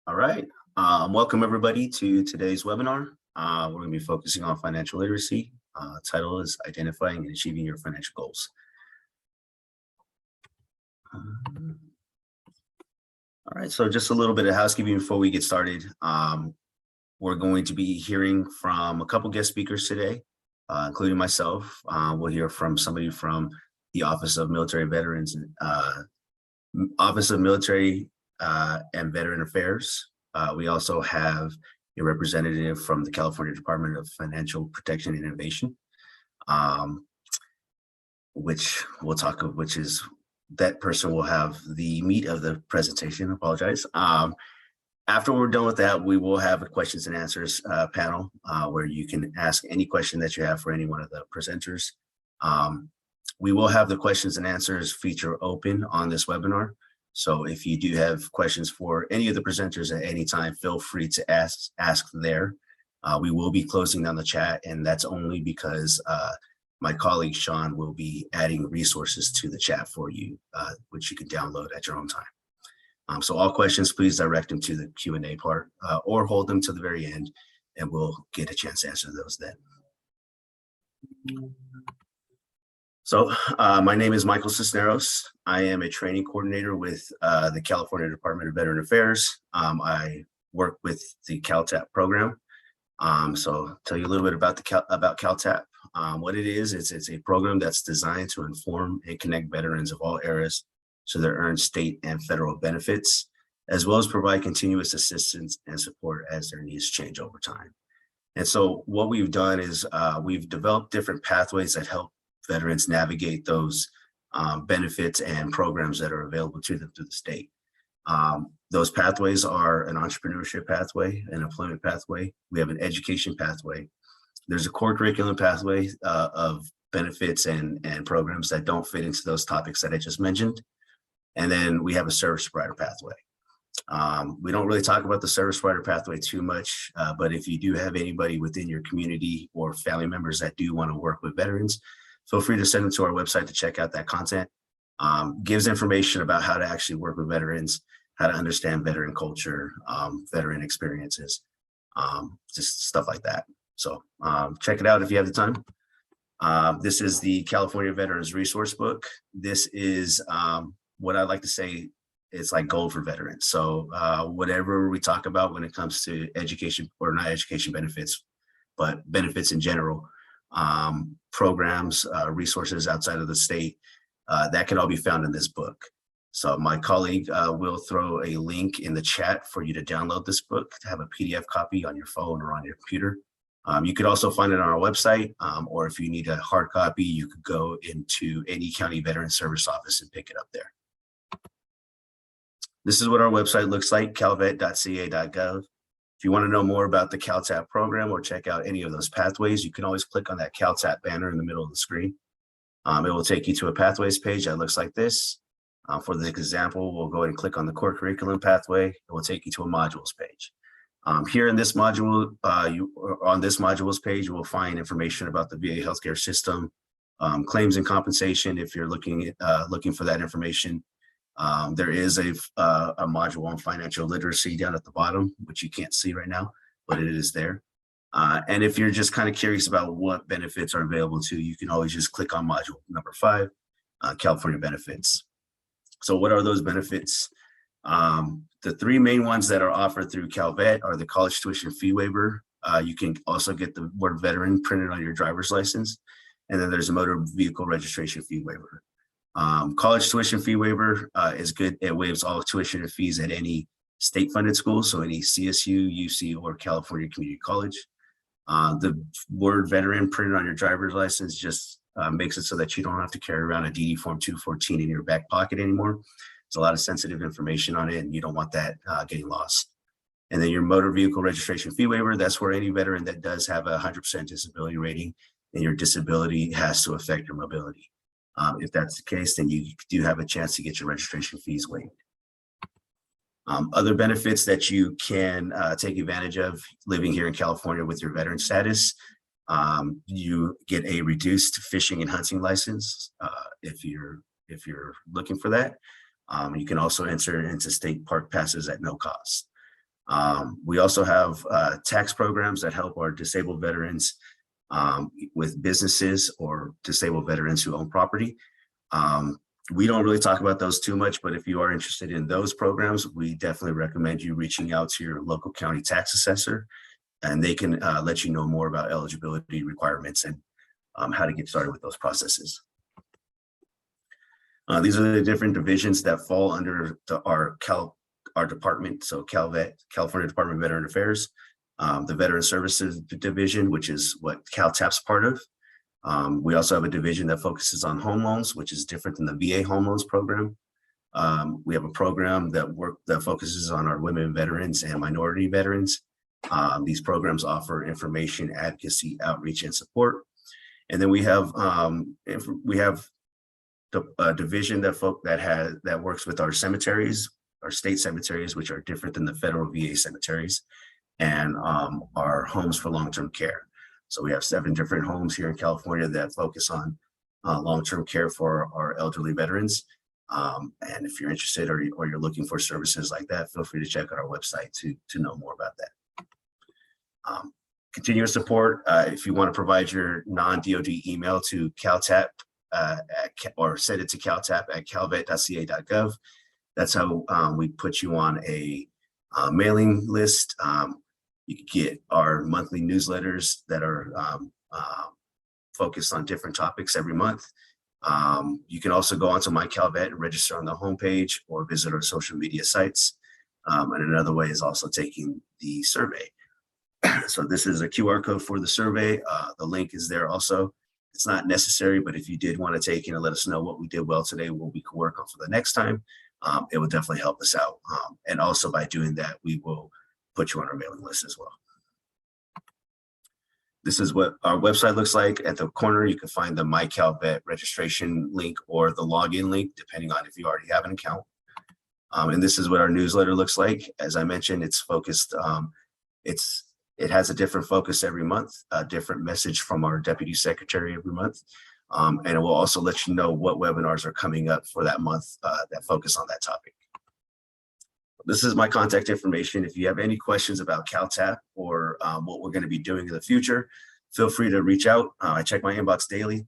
All right. Welcome everybody to today's webinar. We're going to be focusing on financial literacy. Title is Identifying and Achieving Your Financial Goals. All right, so just a little bit of housekeeping before we get started. We're going to be hearing from a couple guest speakers today, including myself. We'll hear from somebody from the Office of Military Veterans, Office of Military and Veteran Affairs. We also have a representative from the California Department of Financial Protection and Innovation, which we'll talk of, which is that person will have the meat of the presentation. Apologize. After we're done with that, we will have a questions and answers panel where you can ask any question that you have for any one of the presenters. We will have the questions and answers feature open on this webinar. So if you do have questions for any of the presenters at any time, feel free to ask there. We will be closing down the chat, and that's only because my colleague Sean will be adding resources to the chat for you, which you can download at your own time. So all questions, please direct them to the Q&A part or hold them to the very end, and we'll get a chance to answer those then. So my name is Michael Cisneros. I am a training coordinator with the California Department of Veteran Affairs. I work with the CalTAP program. So I'll tell you a little bit about CalTAP. What it is, it's a program that's designed to inform and connect veterans of all eras to their earned state and federal benefits, as well as provide continuous assistance and support as their needs change over time. And so what we've done is we've developed different pathways that help veterans navigate those benefits and programs that are available to them through the state. Those pathways are an entrepreneurship pathway, an employment pathway. We have an education pathway. There's a core curriculum pathway of benefits and programs that don't fit into those topics that I just mentioned. And then we have a service provider pathway. We don't really talk about the service provider pathway too much, but if you do have anybody within your community or family members that do want to work with veterans, feel free to send them to our website to check out that content. Gives information about how to actually work with veterans, how to understand veteran culture, veteran experiences, just stuff like that. So check it out if you have the time. This is the California Veterans Resource Book. This is what I like to say, it's like gold for veterans. So whatever we talk about when it comes to education, or not education benefits, but benefits in general, programs, resources outside of the state, that can all be found in this book. So my colleague will throw a link in the chat for you to download this book, to have a PDF copy on your phone or on your computer. You could also find it on our website, or if you need a hard copy, you could go into any county veteran service office and pick it up there. This is what our website looks like, calvet.ca.gov. If you want to know more about the CalTAP program or check out any of those pathways, you can always click on that CalTAP banner in the middle of the screen. It will take you to a pathways page that looks like this. For the example, we'll go ahead and click on the core curriculum pathway. It will take you to a modules page. Here in this module, on this modules page, you will find information about the VA healthcare system, claims and compensation if you're looking for that information. There is a module on financial literacy down at the bottom, which you can't see right now, but it is there. And if you're just kind of curious about what benefits are available to you, you can always just click on module number 5, California benefits. So what are those benefits? The 3 main ones that are offered through Calvet are the college tuition fee waiver. You can also get the word veteran printed on your driver's license. And then there's a motor vehicle registration fee waiver. College tuition fee waiver is good. It waives all tuition and fees at any state-funded school, so any CSU, UC, or California Community College. The word veteran printed on your driver's license just makes it so that you don't have to carry around a DD Form 214 in your back pocket anymore. There's a lot of sensitive information on it, and you don't want that getting lost. And then your motor vehicle registration fee waiver, that's where any veteran that does have a 100% disability rating and your disability has to affect your mobility. If that's the case, then you do have a chance to get your registration fees waived. Other benefits that you can take advantage of living here in California with your veteran status, you get a reduced fishing and hunting license if you're looking for that. You can also enter into state park passes at no cost. We also have tax programs that help our disabled veterans with businesses or disabled veterans who own property. We don't really talk about those too much, but if you are interested in those programs, we definitely recommend you reaching out to your local county tax assessor, and they can let you know more about eligibility requirements and how to get started with those processes. These are the different divisions that fall under our department. So CalVet, California Department of Veteran Affairs, the Veteran Services Division, which is what CalTAP's part of. We also have a division that focuses on home loans, which is different than the VA home loans program. We have a program that focuses on our women veterans and minority veterans. These programs offer information, advocacy, outreach, and support. And then we have the division that works with our cemeteries, our state cemeteries, which are different than the federal VA cemeteries, and our homes for long-term care. So we have 7 different homes here in California that focus on long-term care for our elderly veterans. And if you're interested or you're looking for services like that, feel free to check out our website to know more about that. Continuous support, if you want to provide your non-DoD email to CalTAP or send it to CalTAP at calvet.ca.gov. That's how we put you on a mailing list. You can get our monthly newsletters that are focused on different topics every month. You can also go onto My Calvet and register on the homepage or visit our social media sites. And another way is also taking the survey. So this is a QR code for the survey. The link is there also. It's not necessary, but if you did want to take it and let us know what we did well today, what we could work on for the next time, it would definitely help us out. And also by doing that, we will put you on our mailing list as well. This is what our website looks like. At the corner, you can find the My Calvet registration link or the login link, depending on if you already have an account. And this is what our newsletter looks like. As I mentioned, it's focused, it has a different focus every month, a different message from our deputy secretary every month. And it will also let you know what webinars are coming up for that month that focus on that topic. This is my contact information. If you have any questions about CalTAP or what we're going to be doing in the future, feel free to reach out. I check my inbox daily.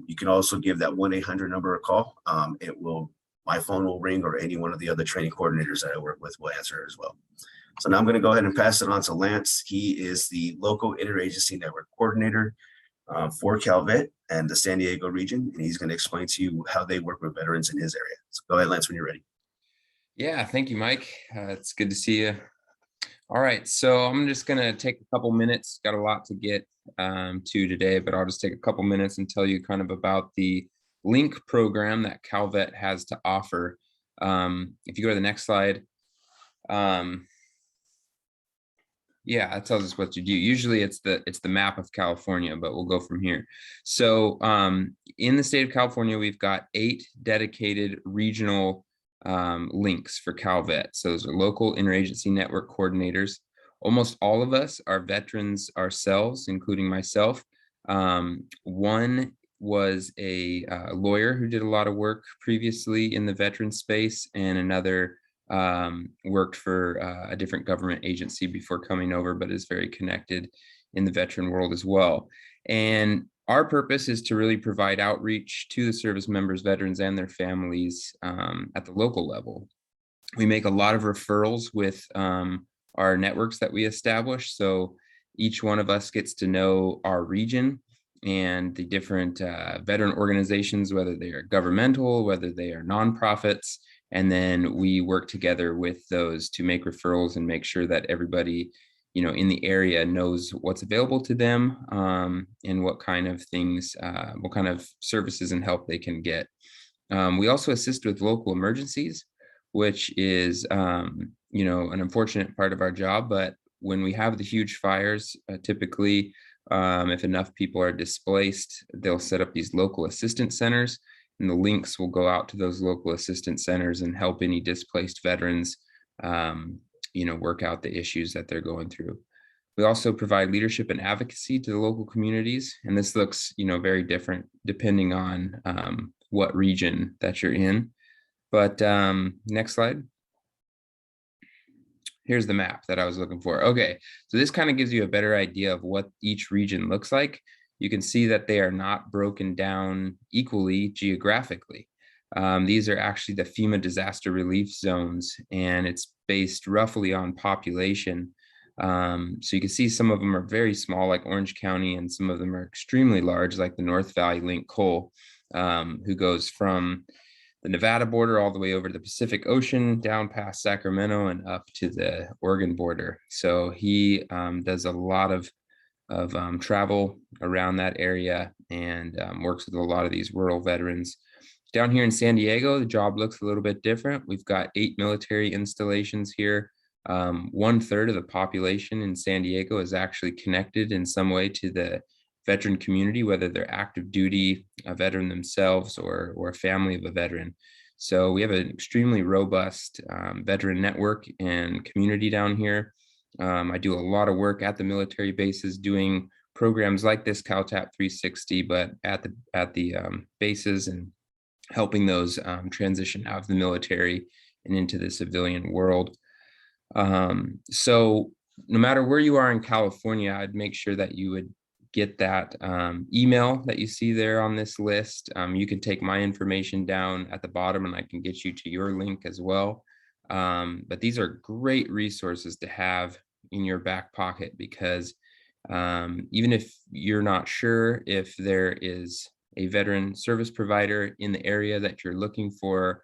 You can also give that 1-800 number a call. My phone will ring, or any one of the other training coordinators that I work with will answer as well. So now I'm going to go ahead and pass it on to Lance. He is the local interagency network coordinator for Calvet and the San Diego region, and he's going to explain to you how they work with veterans in his area. So go ahead, Lance, when you're ready. Yeah, thank you, Mike. It's good to see you. All right, so I'm just going to take a couple minutes. Got a lot to get to today, but I'll just take a couple minutes and tell you kind of about the link program that Calvet has to offer. If you go to the next slide, yeah, it tells us what to do. Usually it's the map of California, but we'll go from here. So in the state of California, we've got 8 dedicated regional links for Calvet. So those are local interagency network coordinators. Almost all of us are veterans ourselves, including myself. One was a lawyer who did a lot of work previously in the veteran space, and another worked for a different government agency before coming over, but is very connected in the veteran world as well. And our purpose is to really provide outreach to the service members, veterans, and their families at the local level. We make a lot of referrals with our networks that we establish. So each one of us gets to know our region and the different veteran organizations, whether they are governmental, whether they are nonprofits. And then we work together with those to make referrals and make sure that everybody, in the area knows what's available to them and what kind of things, what kind of services and help they can get. We also assist with local emergencies, which is, an unfortunate part of our job. But when we have the huge fires, typically, if enough people are displaced, they'll set up these local assistance centers. And the links will go out to those local assistance centers and help any displaced veterans, work out the issues that they're going through. We also provide leadership and advocacy to the local communities. And this looks, very different depending on what region that you're in. But next slide. Here's the map that I was looking for. Okay, so this kind of gives you a better idea of what each region looks like. You can see that they are not broken down equally geographically. These are actually the FEMA disaster relief zones, and it's based roughly on population. So you can see some of them are very small, like Orange County, and some of them are extremely large, like the North Valley Link Coal, who goes from the Nevada border all the way over to the Pacific Ocean, down past Sacramento and up to the Oregon border. So he does a lot of travel around that area and works with a lot of these rural veterans. Down here in San Diego, the job looks a little bit different. We've got 8 military installations here. 1/3 of the population in San Diego is actually connected in some way to the veteran community, whether they're active duty, a veteran themselves, or a family of a veteran. So we have an extremely robust veteran network and community down here. I do a lot of work at the military bases doing programs like this CalTAP 360, but at the bases, and helping those transition out of the military and into the civilian world. So no matter where you are in California, I'd make sure that you would get that email that you see there on this list. You can take my information down at the bottom and I can get you to your link as well. But these are great resources to have in your back pocket, because even if you're not sure if there is a veteran service provider in the area that you're looking for,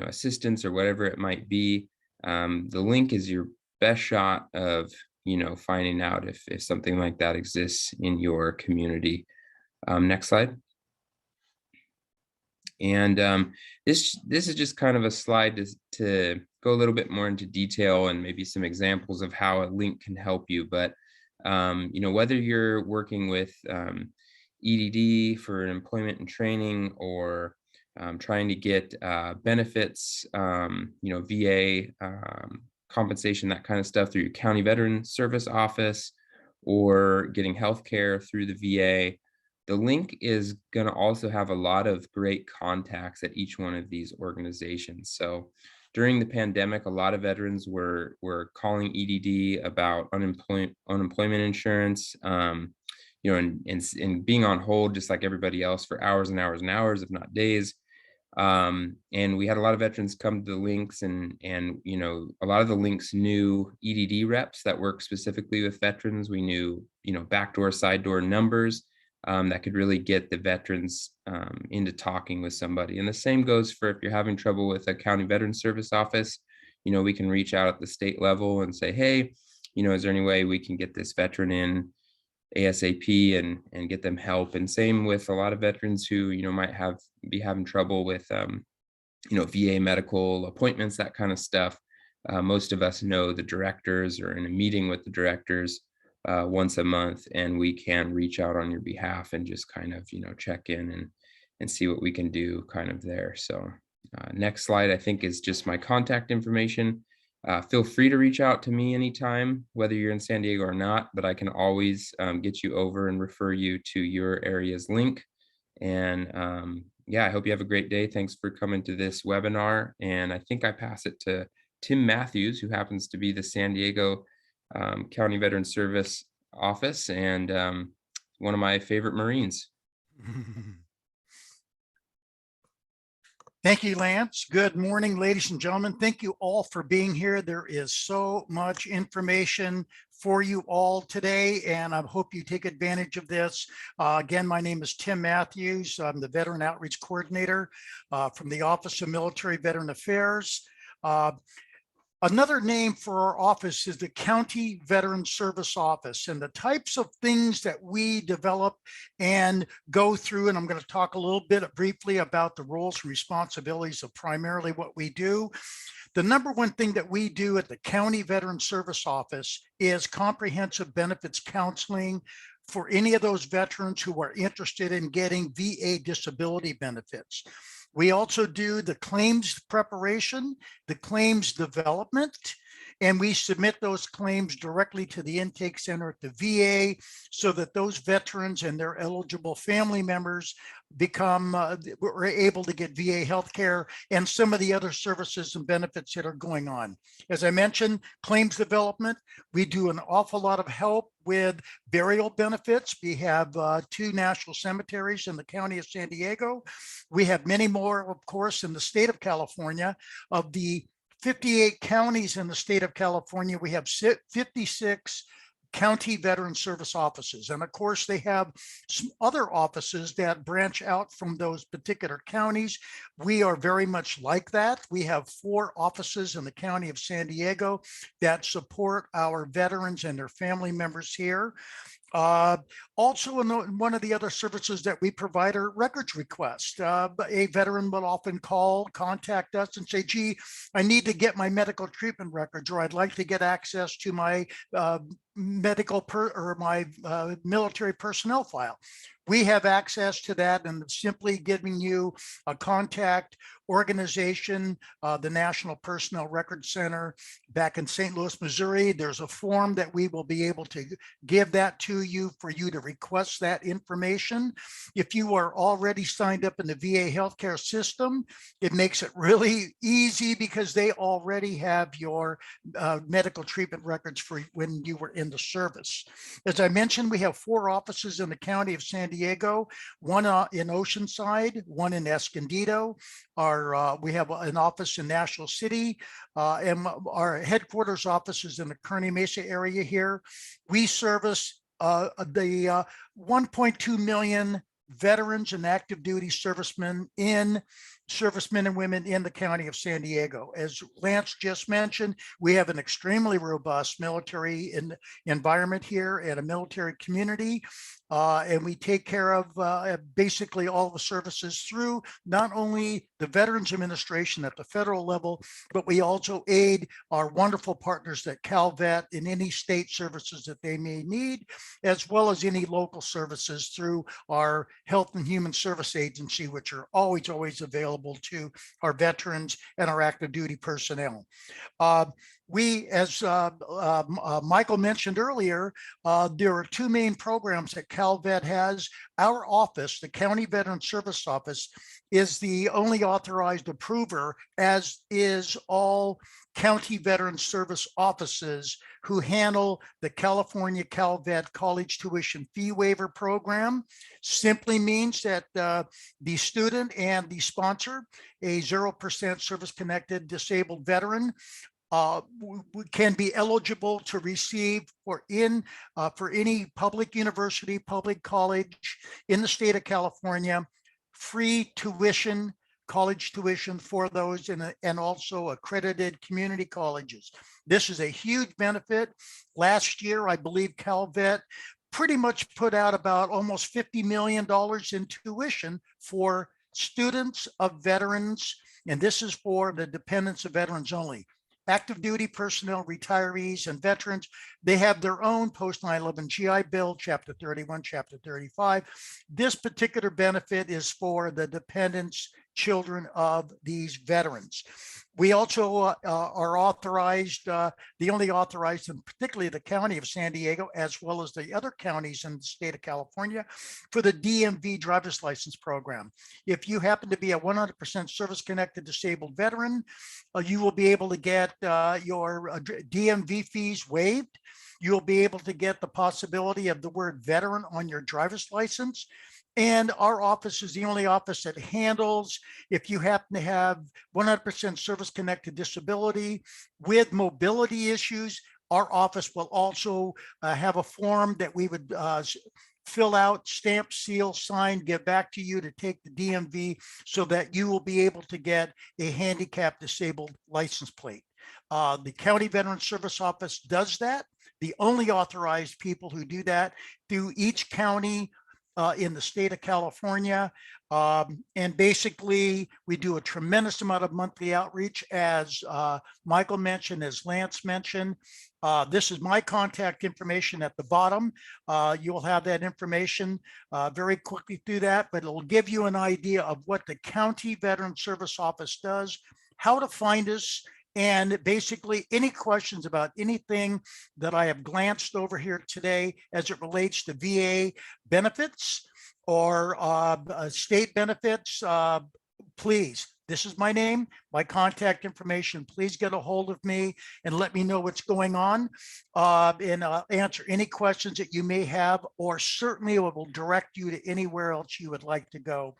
assistance or whatever it might be, the link is your best shot of finding out if something like that exists in your community. Next slide. And this is just kind of a slide to go a little bit more into detail and maybe some examples of how a link can help you. But whether you're working with EDD for employment and training, or trying to get benefits, VA compensation, that kind of stuff through your county veteran service office, or getting healthcare through the VA, the link is going to also have a lot of great contacts at each one of these organizations. So during the pandemic, a lot of veterans were calling EDD about unemployment insurance, and being on hold just like everybody else for hours and hours and hours, if not days. And we had a lot of veterans come to the links, and a lot of the links knew EDD reps that work specifically with veterans. We knew backdoor, side door numbers that could really get the veterans into talking with somebody. And the same goes for if you're having trouble with a county veteran service office. We can reach out at the state level and say, hey, is there any way we can get this veteran in ASAP and get them help? And same with a lot of veterans who might be having trouble with VA medical appointments, that kind of stuff. Most of us know the directors, or in a meeting with the directors once a month, and we can reach out on your behalf and just kind of check in and see what we can do kind of there. So next slide, I think, is just my contact information. Feel free to reach out to me anytime, whether you're in San Diego or not, but I can always get you over and refer you to your area's link. And I hope you have a great day. Thanks for coming to this webinar. And I think I pass it to Tim Matthews, who happens to be the San Diego County Veteran Service Office, and one of my favorite Marines. Thank you, Lance. Good morning, ladies and gentlemen. Thank you all for being here. There is so much information for you all today, and I hope you take advantage of this. Again, my name is Tim Matthews. I'm the Veteran Outreach Coordinator from the Office of Military Veteran Affairs. Another name for our office is the County Veteran Service Office, and the types of things that we develop and go through. And I'm going to talk a little bit briefly about the roles and responsibilities of primarily what we do. The number one thing that we do at the County Veteran Service Office is comprehensive benefits counseling for any of those veterans who are interested in getting VA disability benefits. We also do the claims preparation, the claims development, and we submit those claims directly to the intake center at the VA so that those veterans and their eligible family members we're able to get VA healthcare and some of the other services and benefits that are going on. As I mentioned, claims development, we do an awful lot of help with burial benefits. We have 2 national cemeteries in the county of San Diego. We have many more, of course, in the state of California. Of the 58 counties in the state of California, we have 56 county veteran service offices. And of course, they have some other offices that branch out from those particular counties. We are very much like that. We have 4 offices in the county of San Diego that support our veterans and their family members here. Also, one of the other services that we provide are records requests. A veteran will often contact us and say, gee, I need to get my medical treatment records, or I'd like to get access to my military personnel file. We have access to that, and simply giving you a contact organization, the National Personnel Records Center back in St. Louis, Missouri. There's a form that we will be able to give that to you for you to request that information. If you are already signed up in the VA healthcare system, it makes it really easy because they already have your medical treatment records for when you were in the service. As I mentioned, we have 4 offices in the county of San Diego, one in Oceanside, one in Escondido. We have an office in National City, and our headquarters office is in the Kearney Mesa area here. We service the 1.2 million veterans and active duty servicemen and women in the county of San Diego. As Lance just mentioned, we have an extremely robust military environment here and a military community. And we take care of basically all the services through not only the Veterans Administration at the federal level, but we also aid our wonderful partners at CalVet in any state services that they may need, as well as any local services through our Health and Human Service Agency, which are always available to our veterans and our active duty personnel. We, as Michael mentioned earlier, there are 2 main programs that CalVet has. Our office, the County Veteran Service Office, is the only authorized approver, as is all county veteran service offices who handle the California CalVet college tuition fee waiver program. Simply means that the student and the sponsor, a 0% service-connected disabled veteran, can be eligible to receive for any public university, public college in the state of California, free tuition, college tuition for those, and also accredited community colleges. This is a huge benefit. Last year, I believe CalVet pretty much put out about almost $50 million in tuition for students of veterans, and this is for the dependents of veterans only. Active duty personnel, retirees, and veterans, they have their own post 9/11 GI Bill, Chapter 31, Chapter 35. This particular benefit is for the dependents, children of these veterans. We also are authorized, the only authorized, and particularly the county of San Diego, as well as the other counties in the state of California, for the DMV driver's license program. If you happen to be a 100% service-connected disabled veteran, you will be able to get your DMV fees waived. You'll be able to get the possibility of the word veteran on your driver's license. And our office is the only office that handles, if you happen to have 100% service-connected disability with mobility issues, our office will also have a form that we would fill out, stamp, seal, sign, give back to you to take the DMV so that you will be able to get a handicapped disabled license plate. The County Veteran Service Office does that. The only authorized people who do that through each county in the state of California. And basically, we do a tremendous amount of monthly outreach, as Michael mentioned, as Lance mentioned. This is my contact information at the bottom. You'll have that information very quickly through that, but it'll give you an idea of what the County Veteran Service Office does, how to find us, And basically any questions about anything that I have glanced over here today as it relates to VA benefits or state benefits, please, this is my name, my contact information. Please get a hold of me and let me know what's going on, and answer any questions that you may have, or certainly it will direct you to anywhere else you would like to go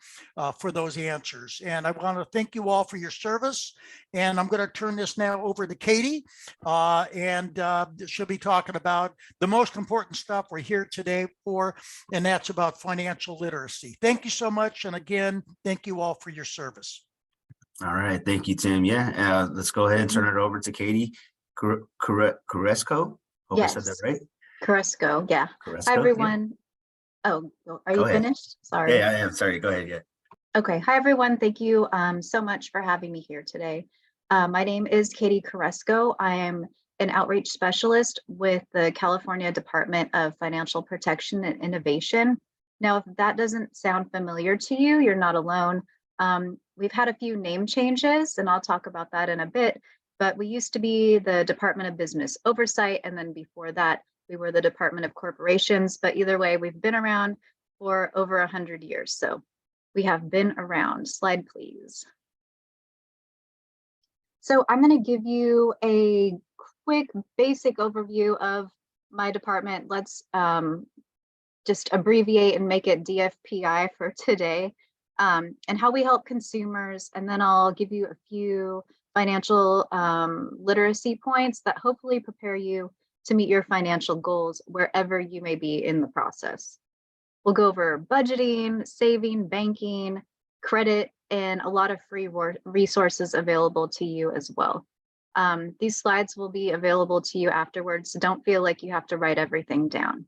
for those answers. And I want to thank you all for your service. And I'm going to turn this now over to Katie, and she'll be talking about the most important stuff we're here today for, and that's about financial literacy. Thank you so much. And again, thank you all for your service. All right, thank you, Tim. Yeah, let's go ahead and turn it over to Katie Carresco. Hope I said that Yes. right. Carresco, yeah. Carresco, Hi, yeah. everyone. Oh, are you Go ahead. finished? Sorry. Yeah, I am. Sorry, go ahead. Yeah. Okay. Hi, everyone. Thank you so much for having me here today. My name is Katie Carresco. I am an outreach specialist with the California Department of Financial Protection and Innovation. Now, if that doesn't sound familiar to you, you're not alone. We've had a few name changes, and I'll talk about that in a bit, but we used to be the Department of Business Oversight, and then before that, we were the Department of Corporations. But either way, we've been around for over 100 years. So we have been around. Slide, please. So I'm going to give you a quick basic overview of my department. Let's just abbreviate and make it DFPI for today, and how we help consumers. And then I'll give you a few financial literacy points that hopefully prepare you to meet your financial goals wherever you may be in the process. We'll go over budgeting, saving, banking, credit, and a lot of free resources available to you as well. These slides will be available to you afterwards, so don't feel like you have to write everything down.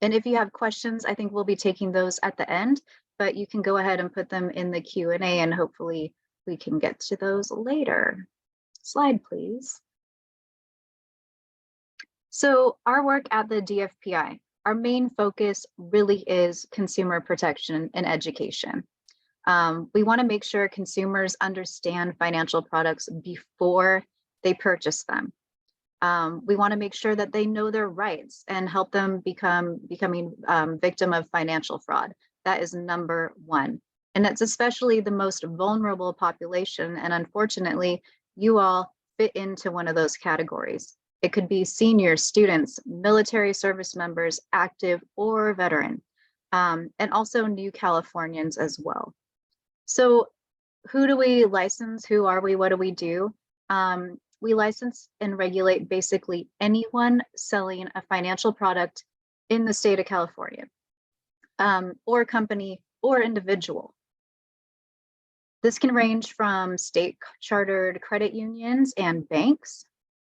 And if you have questions, I think we'll be taking those at the end, but you can go ahead and put them in the Q&A, and hopefully we can get to those later. Slide, please. So our work at the DFPI, our main focus really is consumer protection and education. We want to make sure consumers understand financial products before they purchase them. We want to make sure that they know their rights and help them becoming victim of financial fraud. That is number one. And it's especially the most vulnerable population. And unfortunately, you all fit into one of those categories. It could be seniors, students, military service members, active or veteran, and also new Californians as well. So who do we license? Who are we? What do we do? We license and regulate basically anyone selling a financial product in the state of California, or company or individual. This can range from state chartered credit unions and banks.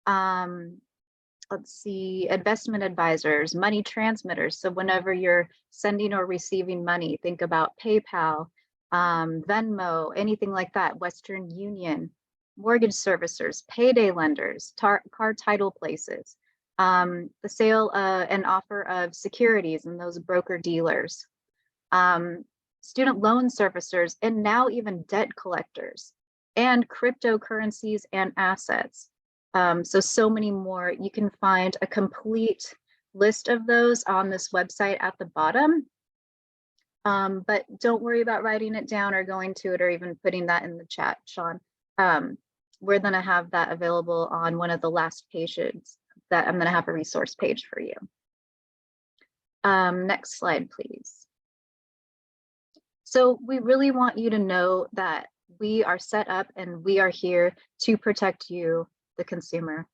Let's see, investment advisors, money transmitters. So whenever you're sending or receiving money, think about PayPal, Venmo, anything like that, Western Union, mortgage servicers, payday lenders, car title places, the sale and offer of securities and those broker dealers, student loan servicers, and now even debt collectors, and cryptocurrencies and assets. So many more. You can find a complete list of those on this website at the bottom. But don't worry about writing it down or going to it or even putting that in the chat, Sean. We're going to have that available on one of the last pages that I'm going to have a resource page for you. Next slide, please. So we really want you to know that we are set up and we are here to protect you, the consumer.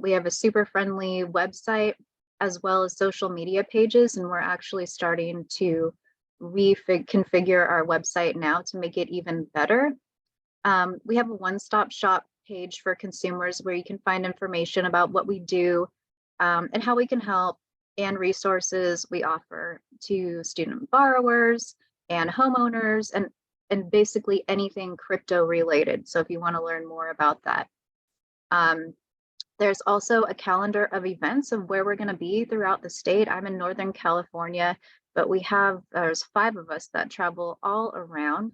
We have a super friendly website as well as social media pages, and we're actually starting to reconfigure our website now to make it even better. We have a one-stop shop page for consumers where you can find information about what we do and how we can help, and resources we offer to student borrowers and homeowners, and basically anything crypto related. So if you want to learn more about that. There's also a calendar of events of where we're going to be throughout the state. I'm in Northern California, but there's 5 of us that travel all around.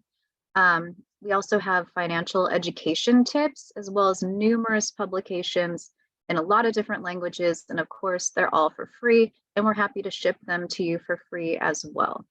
We also have financial education tips, as well as numerous publications in a lot of different languages. And of course, they're all for free, and we're happy to ship them to you for free as well.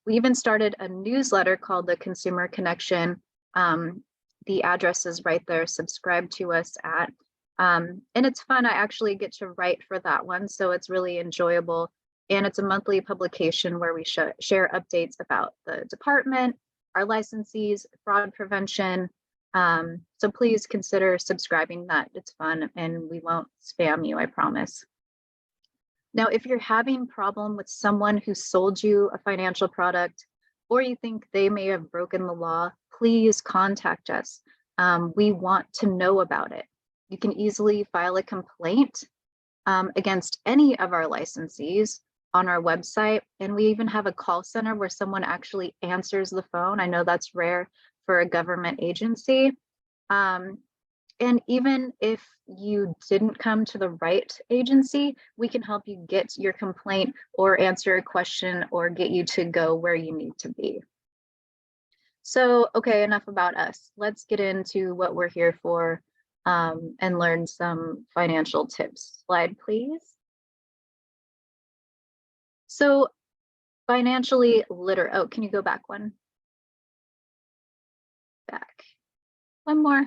We even started a newsletter called the Consumer Connection. The address is right there, subscribe to us at. And it's fun, I actually get to write for that one, so it's really enjoyable. And it's a monthly publication where we share updates about the department, our licensees, fraud prevention. So please consider subscribing. That it's fun and we won't spam you, I promise. Now, if you're having problem with someone who sold you a financial product, or you think they may have broken the law, please contact us. We want to know about it. You can easily file a complaint against any of our licensees on our website. And we even have a call center where someone actually answers the phone. I know that's rare for a government agency. And even if you didn't come to the right agency, we can help you get your complaint or answer a question or get you to go where you need to be. So, okay, enough about us. Let's get into what we're here for and learn some financial tips. Slide, please. So financially literate. Oh, can you go back one? Back. One more.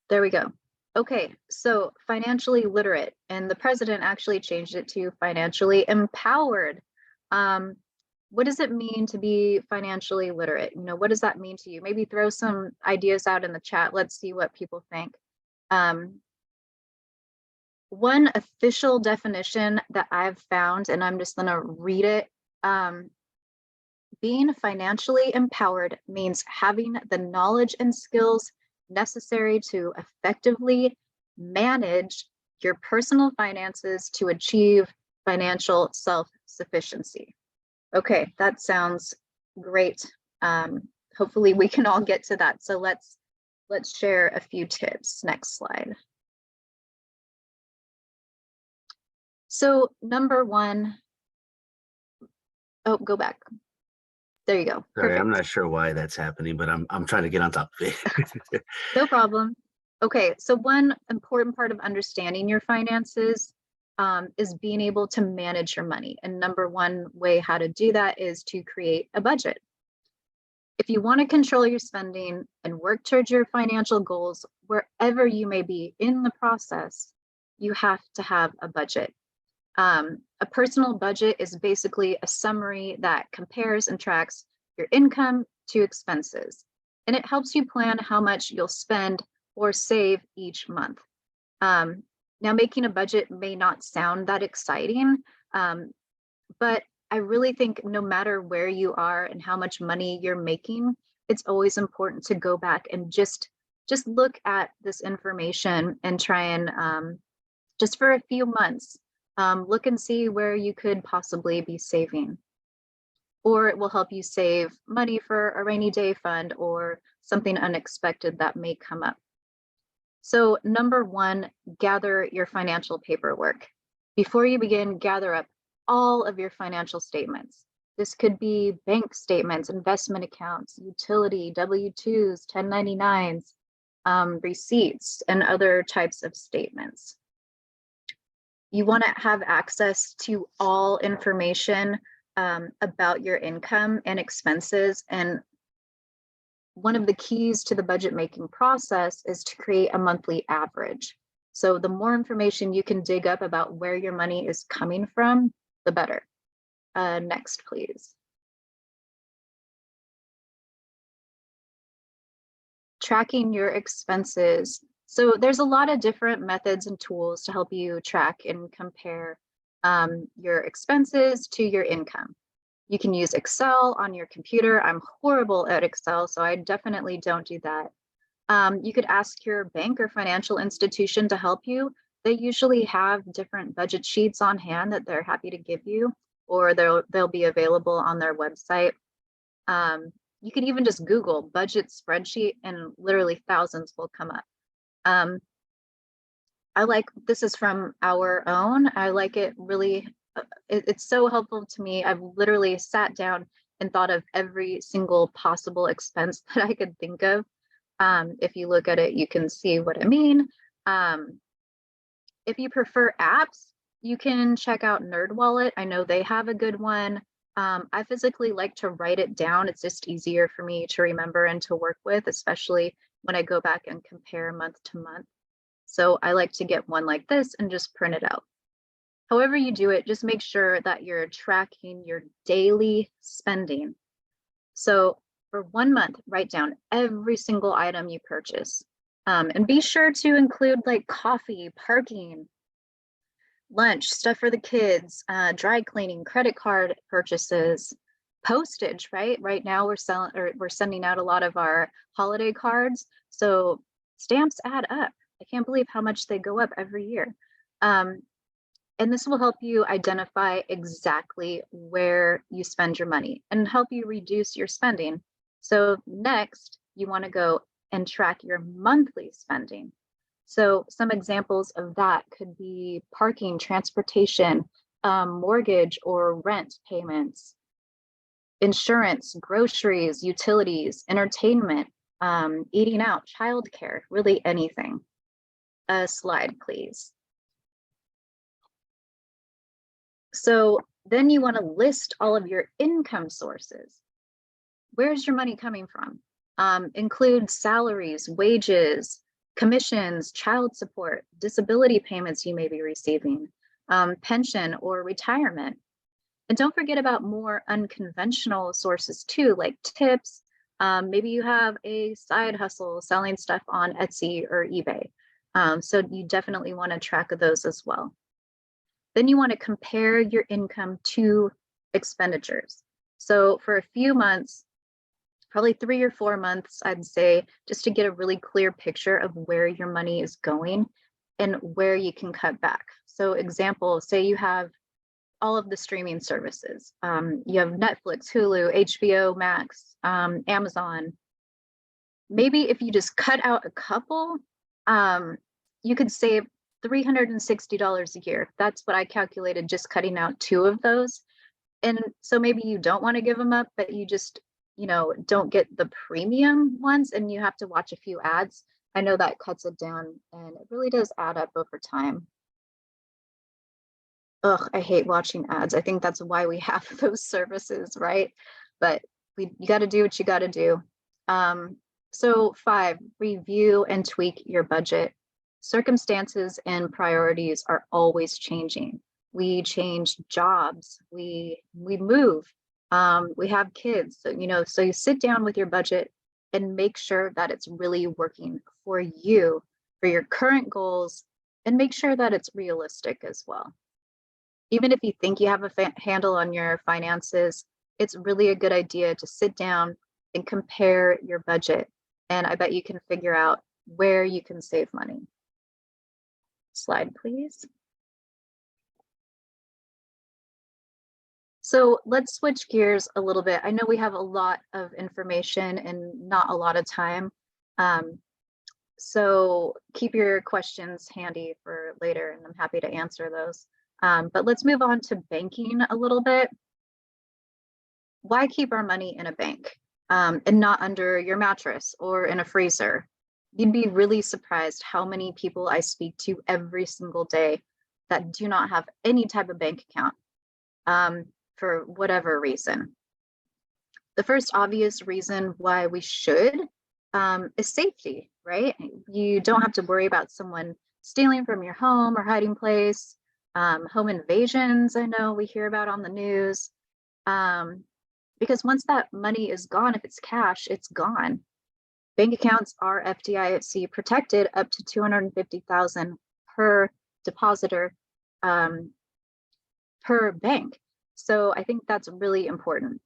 There we go. Okay, so financially literate, and the president actually changed it to financially empowered. What does it mean to be financially literate? You know, what does that mean to you? Maybe throw some ideas out in the chat. Let's see what people think. One official definition that I've found, and I'm just gonna read it. Being financially empowered means having the knowledge and skills necessary to effectively manage your personal finances to achieve financial self-sufficiency. Okay, that sounds great. Hopefully we can all get to that. So let's share a few tips. Next slide. So number one, oh, go back. There you go. Sorry, Perfect. I'm not sure why that's happening, but I'm trying to get on top of it. No problem. Okay, so one important part of understanding your finances is being able to manage your money. And number one way how to do that is to create a budget. If you want to control your spending and work towards your financial goals, wherever you may be in the process, you have to have a budget. A personal budget is basically a summary that compares and tracks your income to expenses, and it helps you plan how much you'll spend or save each month. Now, making a budget may not sound that exciting, but I really think no matter where you are and how much money you're making, it's always important to go back and just look at this information and try and just for a few months, look and see where you could possibly be saving. Or it will help you save money for a rainy day fund or something unexpected that may come up. So number one, gather your financial paperwork. Before you begin, gather up all of your financial statements. This could be bank statements, investment accounts, utility, W-2s, 1099s, receipts, and other types of statements. You want to have access to all information about your income and expenses. And one of the keys to the budget making process is to create a monthly average. So the more information you can dig up about where your money is coming from, the better. Next, please. Tracking your expenses. So there's a lot of different methods and tools to help you track and compare your expenses to your income. You can use Excel on your computer. I'm horrible at Excel, so I definitely don't do that. You could ask your bank or financial institution to help you. They usually have different budget sheets on hand that they're happy to give you, or they'll be available on their website. You can even just Google budget spreadsheet and literally thousands will come up. I like, this is from our own. I like it really, it's so helpful to me. I've literally sat down and thought of every single possible expense that I could think of. If you look at it, you can see what I mean. If you prefer apps, you can check out NerdWallet. I know they have a good one. I physically like to write it down. It's just easier for me to remember and to work with, especially when I go back and compare month to month. So I like to get one like this and just print it out. However you do it, just make sure that you're tracking your daily spending. So for 1 month, write down every single item you purchase. And be sure to include like coffee, parking, lunch, stuff for the kids, dry cleaning, credit card purchases, postage, right? Right now we're sending out a lot of our holiday cards. So stamps add up. I can't believe how much they go up every year. And this will help you identify exactly where you spend your money and help you reduce your spending. So next, you want to go and track your monthly spending. So some examples of that could be parking, transportation, mortgage or rent payments, insurance, groceries, utilities, entertainment, eating out, childcare, really anything. A slide, please. So then you want to list all of your income sources. Where's your money coming from? Include salaries, wages, commissions, child support, disability payments you may be receiving, pension or retirement. And don't forget about more unconventional sources too, like tips. Maybe you have a side hustle selling stuff on Etsy or eBay. So you definitely want to track those as well. Then you want to compare your income to expenditures. So for a few months, probably 3 or 4 months, I'd say, just to get a really clear picture of where your money is going and where you can cut back. So example, say you have all of the streaming services. You have Netflix, Hulu, HBO Max, Amazon. Maybe if you just cut out a couple, you could save $360 a year. That's what I calculated, just cutting out 2 of those. And so maybe you don't want to give them up, but you just, don't get the premium ones and you have to watch a few ads. I know that cuts it down and it really does add up over time. Ugh, I hate watching ads. I think that's why we have those services, right? But you got to do what you got to do. So 5, review and tweak your budget. Circumstances and priorities are always changing. We change jobs, we move, we have kids. So, so you sit down with your budget and make sure that it's really working for you, for your current goals, and make sure that it's realistic as well. Even if you think you have a handle on your finances, it's really a good idea to sit down and compare your budget. And I bet you can figure out where you can save money. Slide, please. So let's switch gears a little bit. I know we have a lot of information and not a lot of time. So keep your questions handy for later and I'm happy to answer those. But let's move on to banking a little bit. Why keep our money in a bank and not under your mattress or in a freezer? You'd be really surprised how many people I speak to every single day that do not have any type of bank account for whatever reason. The first obvious reason why we should is safety, right? You don't have to worry about someone stealing from your home or hiding place. Home invasions, I know we hear about on the news. Because once that money is gone, if it's cash, it's gone. Bank accounts are FDIC protected up to $250,000 per depositor per bank. So I think that's really important.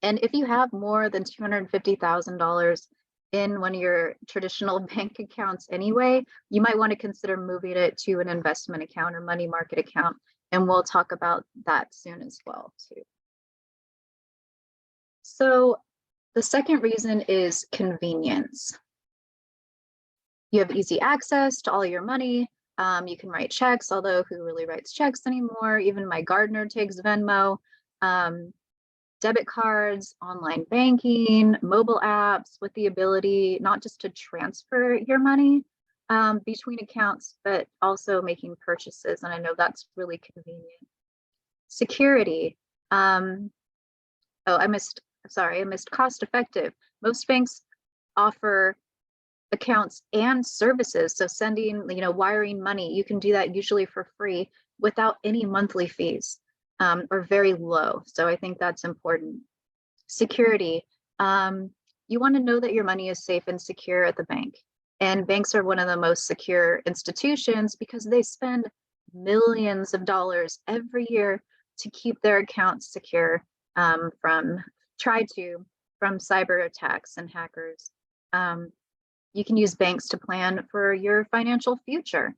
And if you have more than $250,000 in one of your traditional bank accounts anyway, you might want to consider moving it to an investment account or money market account. And we'll talk about that soon as well too. So the second reason is convenience. You have easy access to all your money. You can write checks, although who really writes checks anymore? Even my gardener takes Venmo. debit cards, online banking, mobile apps with the ability not just to transfer your money between accounts, but also making purchases. And I know that's really convenient. Security. I missed cost effective. Most banks offer accounts and services. So sending, wiring money, you can do that usually for free without any monthly fees or very low. So I think that's important. Security. You want to know that your money is safe and secure at the bank. And banks are one of the most secure institutions because they spend millions of dollars every year to keep their accounts secure from cyber attacks and hackers. You can use banks to plan for your financial future.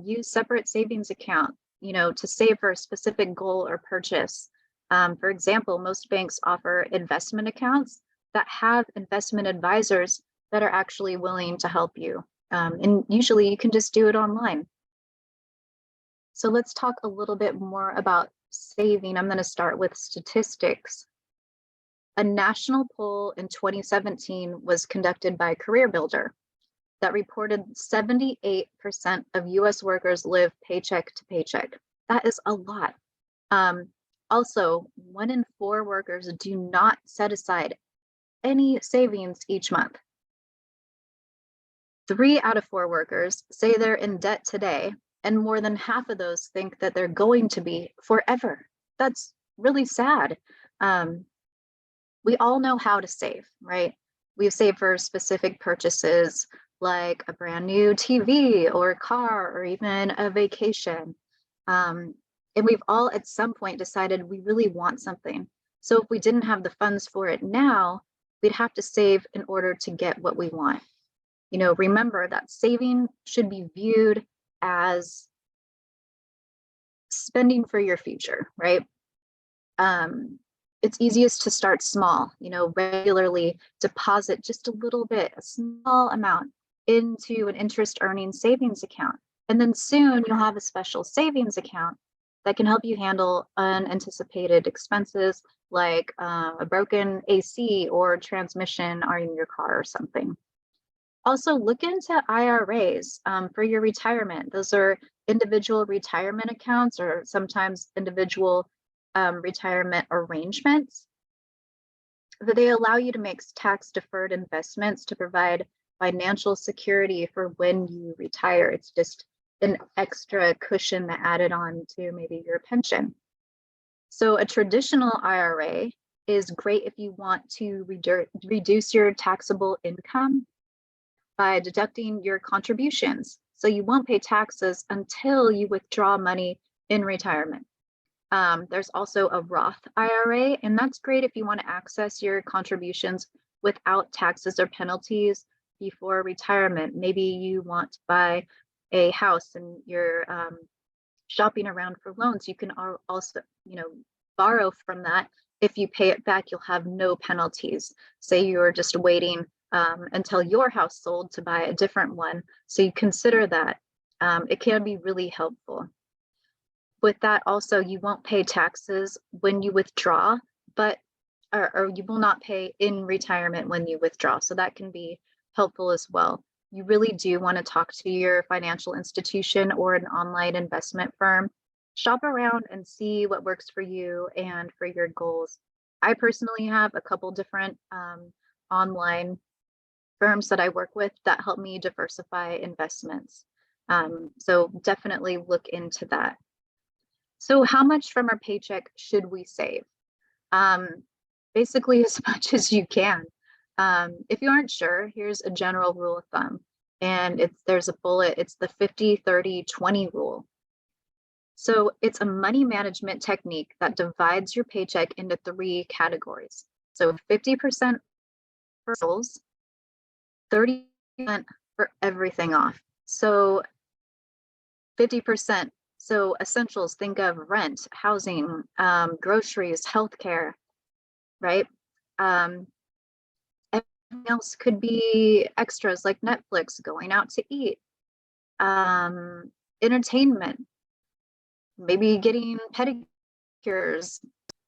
Use separate savings account, to save for a specific goal or purchase. For example, most banks offer investment accounts that have investment advisors that are actually willing to help you. And usually you can just do it online. So let's talk a little bit more about saving. I'm going to start with statistics. A national poll in 2017 was conducted by CareerBuilder that reported 78% of US workers live paycheck to paycheck. That is a lot. Also, 1 in 4 workers do not set aside any savings each month. 3 out of 4 workers say they're in debt today, and more than half of those think that they're going to be forever. That's really sad. We all know how to save, right? We save for specific purchases like a brand new TV or a car or even a vacation. And we've all at some point decided we really want something. So if we didn't have the funds for it now, we'd have to save in order to get what we want. Remember that saving should be viewed as spending for your future, right? It's easiest to start small, regularly deposit just a little bit, a small amount into an interest earning savings account. And then soon you'll have a special savings account that can help you handle unanticipated expenses like a broken AC or transmission in your car or something. Also, look into IRAs for your retirement. Those are individual retirement accounts or sometimes individual retirement arrangements. But they allow you to make tax-deferred investments to provide financial security for when you retire. It's just an extra cushion added on to maybe your pension. So a traditional IRA is great if you want to reduce your taxable income by deducting your contributions. So you won't pay taxes until you withdraw money in retirement. There's also a Roth IRA, and that's great if you want to access your contributions without taxes or penalties before retirement. Maybe you want to buy a house and you're shopping around for loans. You can also, borrow from that. If you pay it back, you'll have no penalties. Say you're just waiting until your house sold to buy a different one. So you consider that. It can be really helpful. With that also, you won't pay taxes when you withdraw, or you will not pay in retirement when you withdraw. So that can be helpful as well. You really do want to talk to your financial institution or an online investment firm. Shop around and see what works for you and for your goals. I personally have a couple different online firms that I work with that help me diversify investments. So definitely look into that. So how much from our paycheck should we save? Basically as much as you can. If you aren't sure, here's a general rule of thumb. And there's a bullet, it's the 50-30-20 rule. So it's a money management technique that divides your paycheck into 3 categories. So 50% for bills, 30% for everything off. So 50%. So essentials, think of rent, housing, groceries, healthcare, right? Everything else could be extras like Netflix, going out to eat, entertainment, maybe getting pedicures,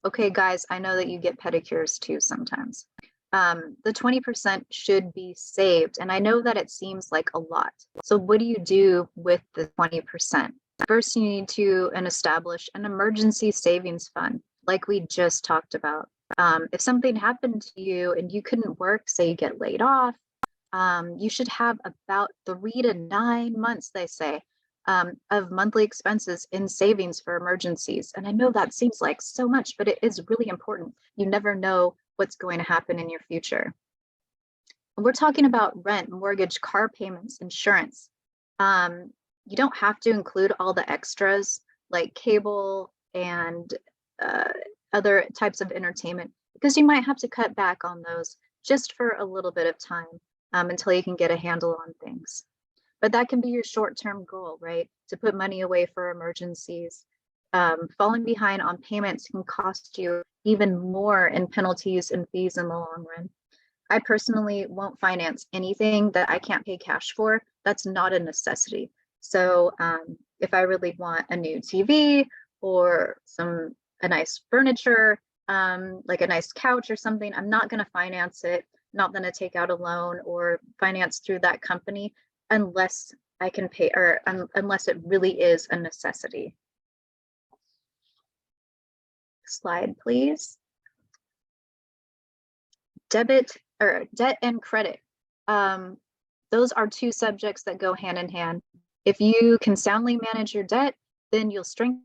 Okay, guys, I know that you get pedicures too sometimes. The 20% should be saved. And I know that it seems like a lot. So what do you do with the 20%? First, you need to establish an emergency savings fund, like we just talked about. If something happened to you and you couldn't work, say you get laid off, you should have about 3 to 9 months, they say, of monthly expenses in savings for emergencies. And I know that seems like so much, but it is really important. You never know what's going to happen in your future. We're talking about rent, mortgage, car payments, insurance. You don't have to include all the extras like cable and other types of entertainment, because you might have to cut back on those just for a little bit of time until you can get a handle on things. But that can be your short-term goal, right? To put money away for emergencies. Falling behind on payments can cost you even more in penalties and fees in the long run. I personally won't finance anything that I can't pay cash for. That's not a necessity. So if I really want a new TV or a nice furniture, like a nice couch or something, I'm not going to finance it, not going to take out a loan or finance through that company unless I can pay, or unless it really is a necessity. Slide, please. Debt and credit. Those are two subjects that go hand in hand. If you can soundly manage your debt, then you'll strengthen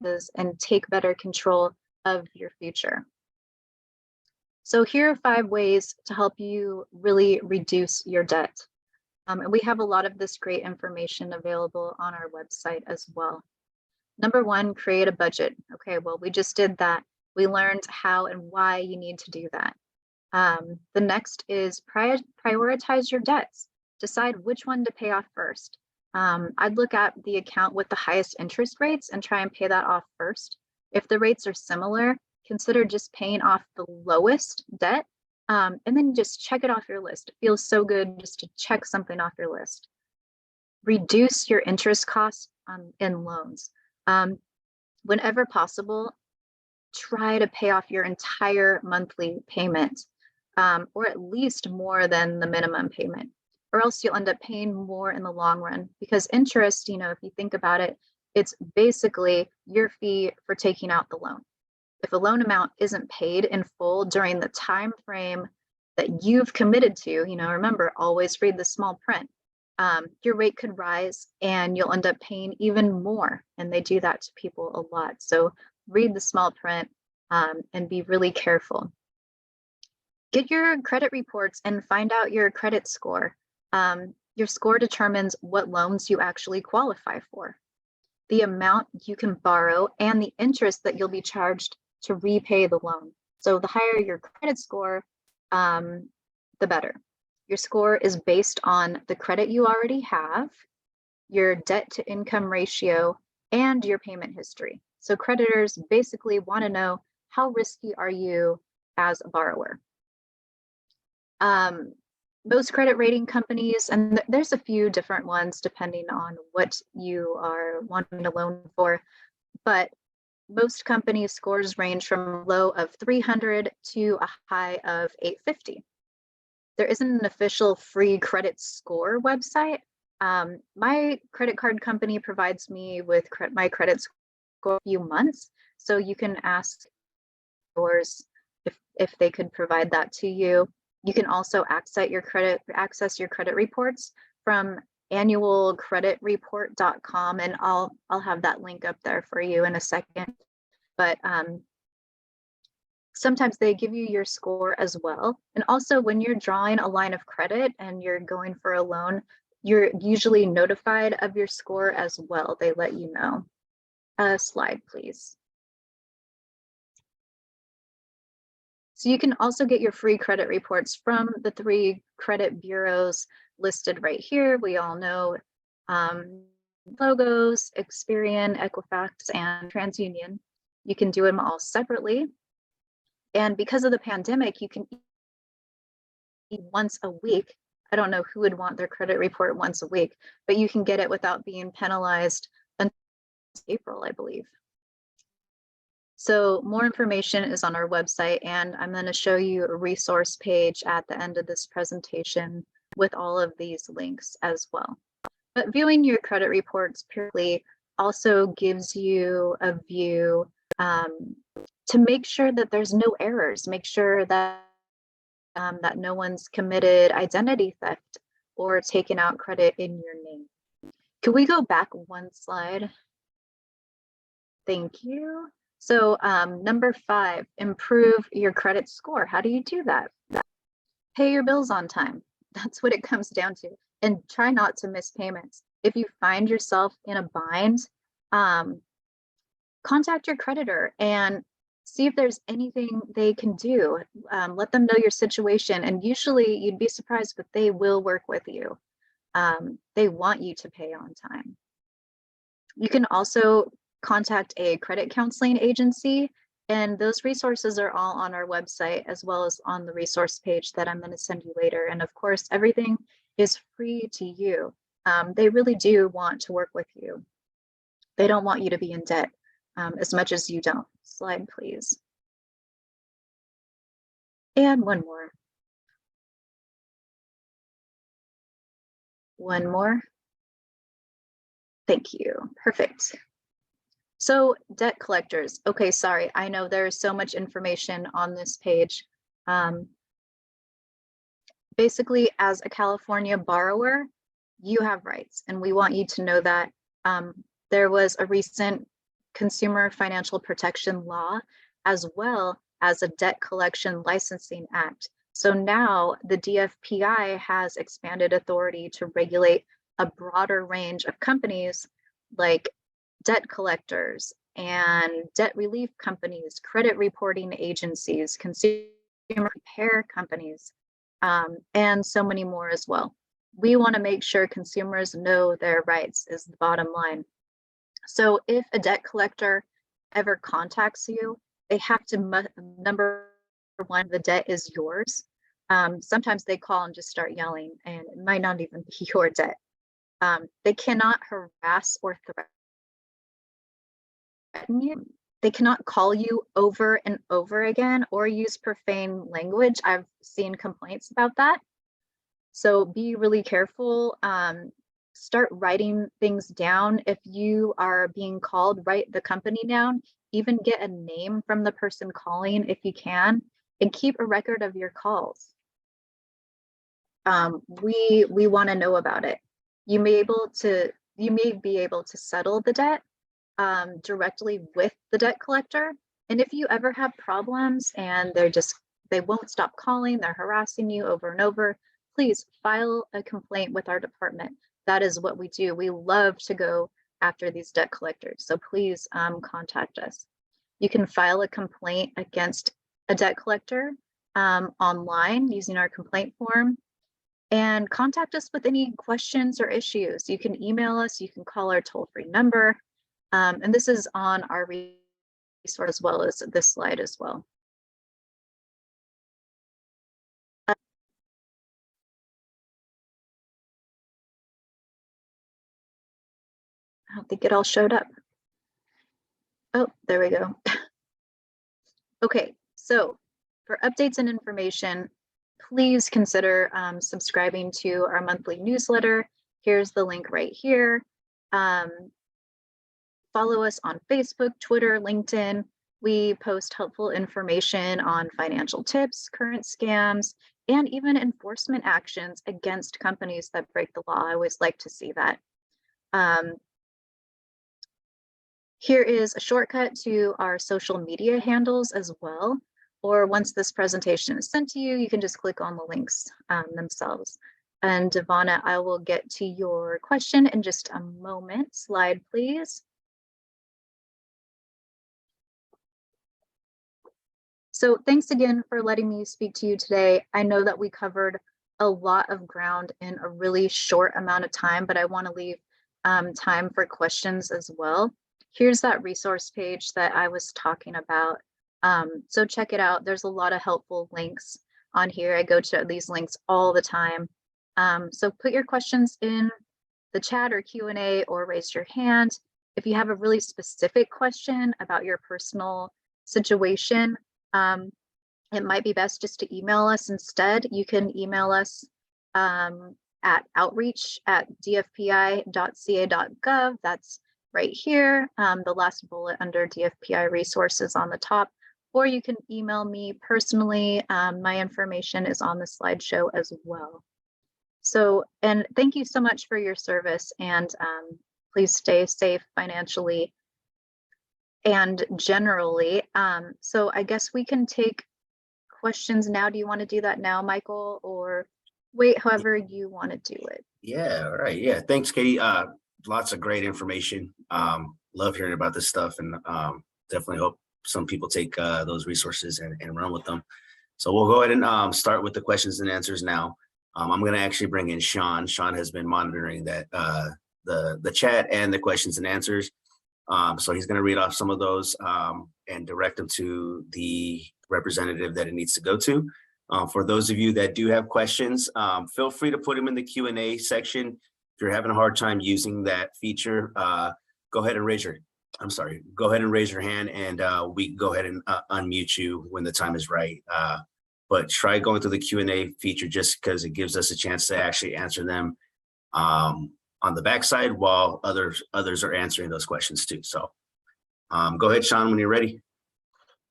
this and take better control of your future. So here are 5 ways to help you really reduce your debt. And we have a lot of this great information available on our website as well. Number 1, create a budget. Okay, well, we just did that. We learned how and why you need to do that. The next is prioritize your debts. Decide which one to pay off first. I'd look at the account with the highest interest rates and try and pay that off first. If the rates are similar, consider just paying off the lowest debt, and then just check it off your list. It feels so good just to check something off your list. Reduce your interest costs in loans. Whenever possible, try to pay off your entire monthly payment, or at least more than the minimum payment, or else you'll end up paying more in the long run, because interest, if you think about it, it's basically your fee for taking out the loan. If a loan amount isn't paid in full during the time frame that you've committed to, remember, always read the small print. Your rate could rise and you'll end up paying even more. And they do that to people a lot. So read the small print and be really careful. Get your credit reports and find out your credit score. Your score determines what loans you actually qualify for, the amount you can borrow, and the interest that you'll be charged to repay the loan. So the higher your credit score, the better. Your score is based on the credit you already have, your debt to income ratio, and your payment history. So creditors basically want to know, how risky are you as a borrower? Most credit rating companies, and there's a few different ones depending on what you are wanting a loan for, but most companies' scores range from a low of 300 to a high of 850. There isn't an official free credit score website. My credit card company provides me with my credit score a few months, so you can ask yours if they could provide that to you. You can also access your credit reports from annualcreditreport.com, and I'll have that link up there for you in a second. But sometimes they give you your score as well. And also, when you're drawing a line of credit and you're going for a loan, you're usually notified of your score as well. They let you know. Slide, please. So you can also get your free credit reports from the 3 credit bureaus listed right here. We all know Logos, Experian, Equifax, and TransUnion. You can do them all separately. And because of the pandemic, you can eat once a week. I don't know who would want their credit report once a week, but you can get it without being penalized until April, I believe. So more information is on our website, and I'm going to show you a resource page at the end of this presentation with all of these links as well. But viewing your credit reports purely also gives you a view to make sure that there's no errors, make sure that that no one's committed identity theft or taken out credit in your name. Can we go back one slide? Thank you. So number 5, improve your credit score. How do you do that? Pay your bills on time. That's what it comes down to. And try not to miss payments. If you find yourself in a bind, contact your creditor and see if there's anything they can do. Let them know your situation. And usually you'd be surprised, but they will work with you. They want you to pay on time. You can also contact a credit counseling agency, and those resources are all on our website as well as on the resource page that I'm going to send you later. And of course, everything is free to you. They really do want to work with you. They don't want you to be in debt as much as you don't. Slide, please. And one more. One more. Thank you. Perfect. So debt collectors. Okay, sorry. I know there's so much information on this page. Basically, as a California borrower, you have rights, and we want you to know that. There was a recent Consumer Financial Protection Law, as well as a Debt Collection Licensing Act. So now the DFPI has expanded authority to regulate a broader range of companies like debt collectors and debt relief companies, credit reporting agencies, consumer repair companies, and so many more as well. We want to make sure consumers know their rights is the bottom line. So if a debt collector ever contacts you, they have to, number one, the debt is yours. Sometimes they call and just start yelling, and it might not even be your debt. They cannot harass or threaten you. They cannot call you over and over again or use profane language. I've seen complaints about that. So be really careful. Start writing things down. If you are being called, write the company down, even get a name from the person calling if you can, and keep a record of your calls. We want to know about it. You may be able to settle the debt directly with the debt collector. And if you ever have problems and they won't stop calling, they're harassing you over and over, please file a complaint with our department. That is what we do. We love to go after these debt collectors. So please contact us. You can file a complaint against a debt collector online using our complaint form, and contact us with any questions or issues. You can email us, you can call our toll-free number. And this is on our resource as well as this slide as well. I don't think it all showed up. Oh, there we go. Okay, so for updates and information, please consider subscribing to our monthly newsletter. Here's the link right here. Follow us on Facebook, Twitter, LinkedIn. We post helpful information on financial tips, current scams, and even enforcement actions against companies that break the law. I always like to see that. Here is a shortcut to our social media handles as well. Or once this presentation is sent to you, you can just click on the links themselves. And Devonna, I will get to your question in just a moment. Slide, please. So thanks again for letting me speak to you today. I know that we covered a lot of ground in a really short amount of time, but I want to leave time for questions as well. Here's that resource page that I was talking about. So check it out. There's a lot of helpful links on here. I go to these links all the time. So put your questions in the chat or Q&A or raise your hand. If you have a really specific question about your personal situation, it might be best just to email us instead. You can email us at outreach@dfpi.ca.gov. That's right here, the last bullet under DFPI resources on the top, or you can email me personally. My information is on the slideshow as well. So, and thank you so much for your service, and please stay safe financially and generally. So I guess we can take questions now. Do you want to do that now, Michael, or wait, however you want to do it? Yeah, all right. Yeah, thanks, Katie. Lots of great information. Love hearing about this stuff, and definitely hope some people take those resources and run with them. So we'll go ahead and start with the questions and answers now. I'm going to actually bring in Sean. Sean has been monitoring that the chat and the questions and answers. So he's going to read off some of those and direct them to the representative that it needs to go to. For those of you that do have questions, feel free to put them in the Q&A section. If you're having a hard time using that feature, go ahead and raise your hand, and we can go ahead and unmute you when the time is right. But try going through the Q&A feature just because it gives us a chance to actually answer them on the backside while others are answering those questions too. So go ahead, Sean, when you're ready.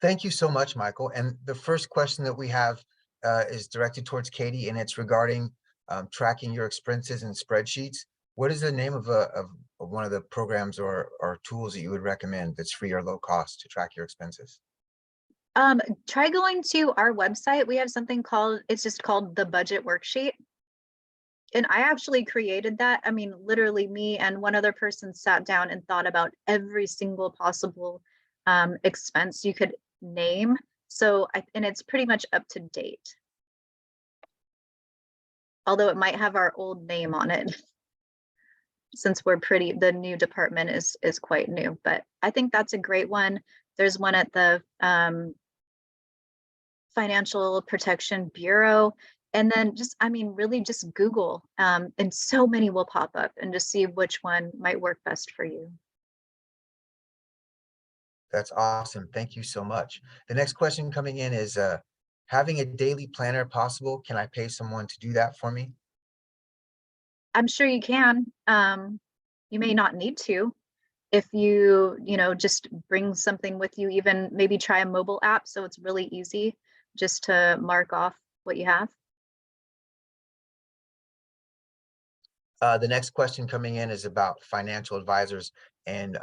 Thank you so much, Michael. And the first question that we have is directed towards Katie, and it's regarding tracking your expenses in spreadsheets. What is the name of one of the programs or tools that you would recommend that's free or low cost to track your expenses? Try going to our website. We have something called, it's just called the budget worksheet. And I actually created that. I mean, literally me and one other person sat down and thought about every single possible expense you could name. So, and it's pretty much up to date. Although it might have our old name on it, since the new department is quite new, but I think that's a great one. There's one at the Financial Protection Bureau. And then just, I mean, really just Google, and so many will pop up, and just see which one might work best for you. That's awesome. Thank you so much. The next question coming in is, having a daily planner possible? Can I pay someone to do that for me? I'm sure you can. You may not need to. If you just bring something with you, even maybe try a mobile app, so it's really easy just to mark off what you have. The next question coming in is about financial advisors, and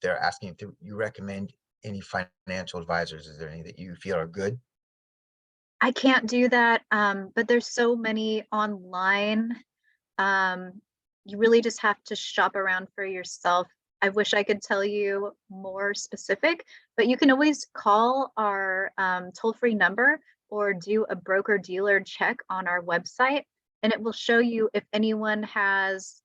they're asking if you recommend any financial advisors. Is there any that you feel are good? I can't do that, but there's so many online. You really just have to shop around for yourself. I wish I could tell you more specific, but you can always call our toll-free number or do a broker-dealer check on our website, and it will show you if anyone has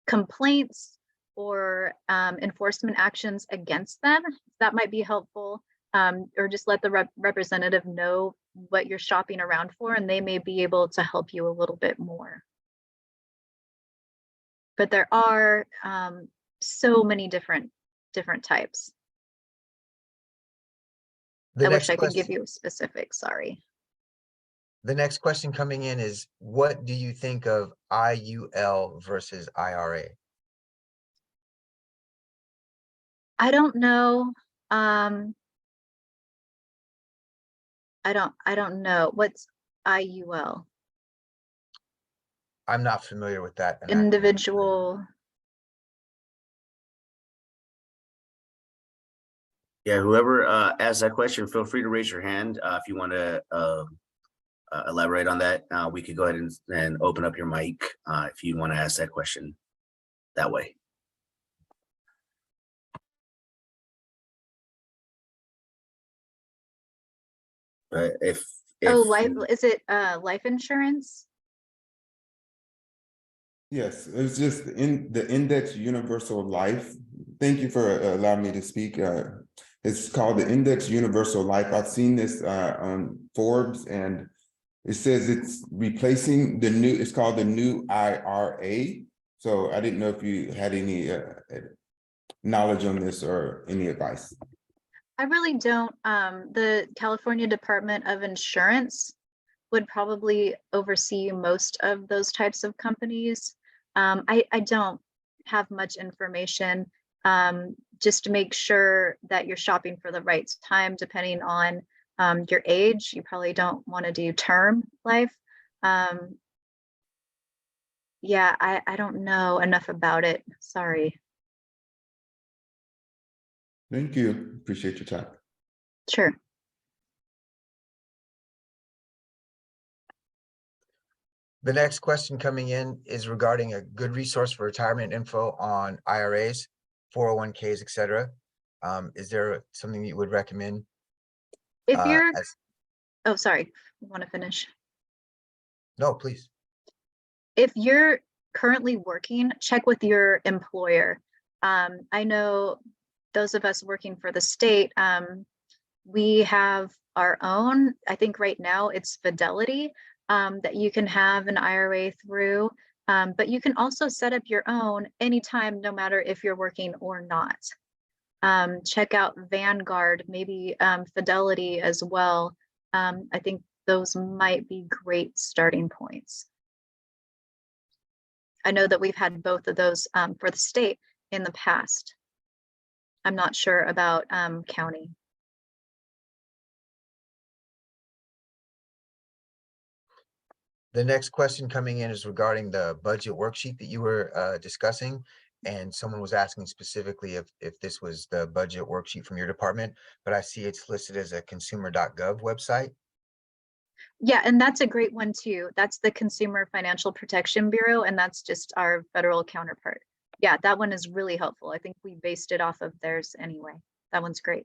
complaints or enforcement actions against them. That might be helpful, or just let the representative know what you're shopping around for, and they may be able to help you a little bit more. But there are so many different types. I wish I could give you specifics, sorry. The next question coming in is, what do you think of IUL versus IRA? I don't know. I don't know. What's IUL? I'm not familiar with that. Individual. Yeah, whoever asked that question, feel free to raise your hand if you want to elaborate on that. We could go ahead and open up your mic if you want to ask that question that way. If Is it life insurance? Yes, it's just in the Index Universal Life. Thank you for allowing me to speak. It's called the Index Universal Life. I've seen this on Forbes, and it says it's replacing the new, it's called the new IRA. So I didn't know if you had any knowledge on this or any advice. I really don't. The California Department of Insurance would probably oversee most of those types of companies. I don't have much information. Just to make sure that you're shopping for the right time, depending on your age. You probably don't want to do term life. Yeah, I don't know enough about it. Sorry. Thank you. Appreciate your time. Sure. The next question coming in is regarding a good resource for retirement info on IRAs, 401ks, etc. Is there something you would recommend? If you're, as- oh, sorry, you want to finish? No, please. If you're currently working, check with your employer. I know those of us working for the state, we have our own, I think right now it's Fidelity, that you can have an IRA through, but you can also set up your own anytime, no matter if you're working or not. Check out Vanguard, maybe Fidelity as well. I think those might be great starting points. I know that we've had both of those for the state in the past. I'm not sure about county. The next question coming in is regarding the budget worksheet that you were discussing. And someone was asking specifically if this was the budget worksheet from your department, but I see it's listed as a consumer.gov website. Yeah, and that's a great one too. That's the Consumer Financial Protection Bureau, and that's just our federal counterpart. Yeah, that one is really helpful. I think we based it off of theirs anyway. That one's great.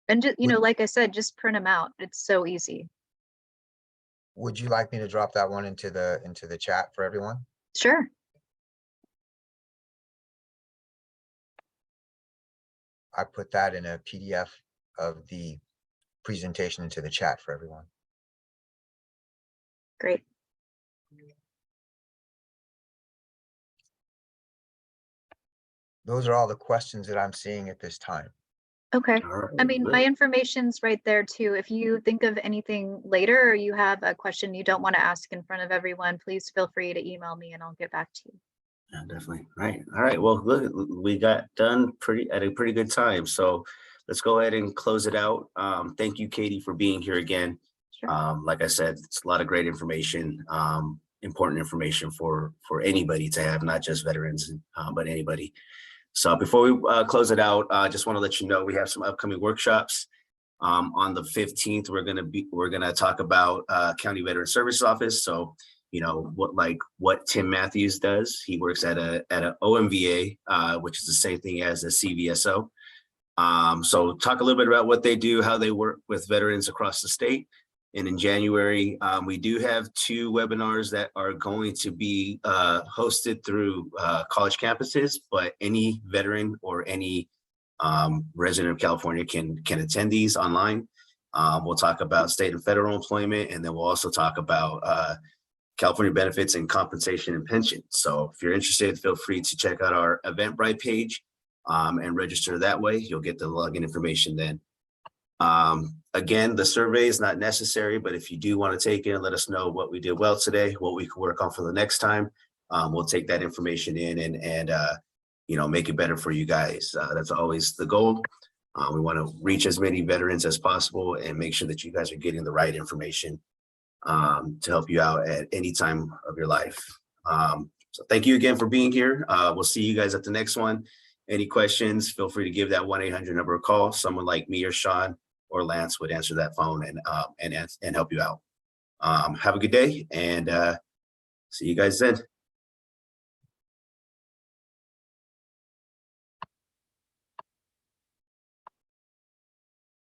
And just, you know, like I said, just print them out. It's so easy. Would you like me to drop that one into the chat for everyone? Sure. I put that in a PDF of the presentation into the chat for everyone. Great. Those are all the questions that I'm seeing at this time. Okay. All right, I mean, good. my information's right there too. If you think of anything later or you have a question you don't want to ask in front of everyone, please feel free to email me and I'll get back to you. Yeah, definitely. Right. All right. Well, look, we got done at a pretty good time. So let's go ahead and close it out. Thank you, Katie, for being here again. Sure. Like I said, it's a lot of great information, important information for anybody to have, not just veterans, but anybody. So before we close it out, I just want to let you know we have some upcoming workshops. On the 15th, we're gonna talk about County Veteran Service Office. So you know what Tim Matthews does. He works at a OMVA, which is the same thing as a CVSO. So talk a little bit about what they do, how they work with veterans across the state. And in January, we do have 2 webinars that are going to be hosted through college campuses, but any veteran or any resident of California can attend these online. We'll talk about state and federal employment, and then we'll also talk about California benefits and compensation and pension. So if you're interested, feel free to check out our Eventbrite page and register that way. You'll get the login information then. Again, the survey is not necessary, but if you do want to take it and let us know what we did well today, what we can work on for the next time, we'll take that information in and you know, make it better for you guys. That's always the goal. We want to reach as many veterans as possible and make sure that you guys are getting the right information to help you out at any time of your life. So thank you again for being here. We'll see you guys at the next one. Any questions, feel free to give that 1-800 number a call. Someone like me or Sean or Lance would answer that phone and help you out. Have a good day and see you guys then.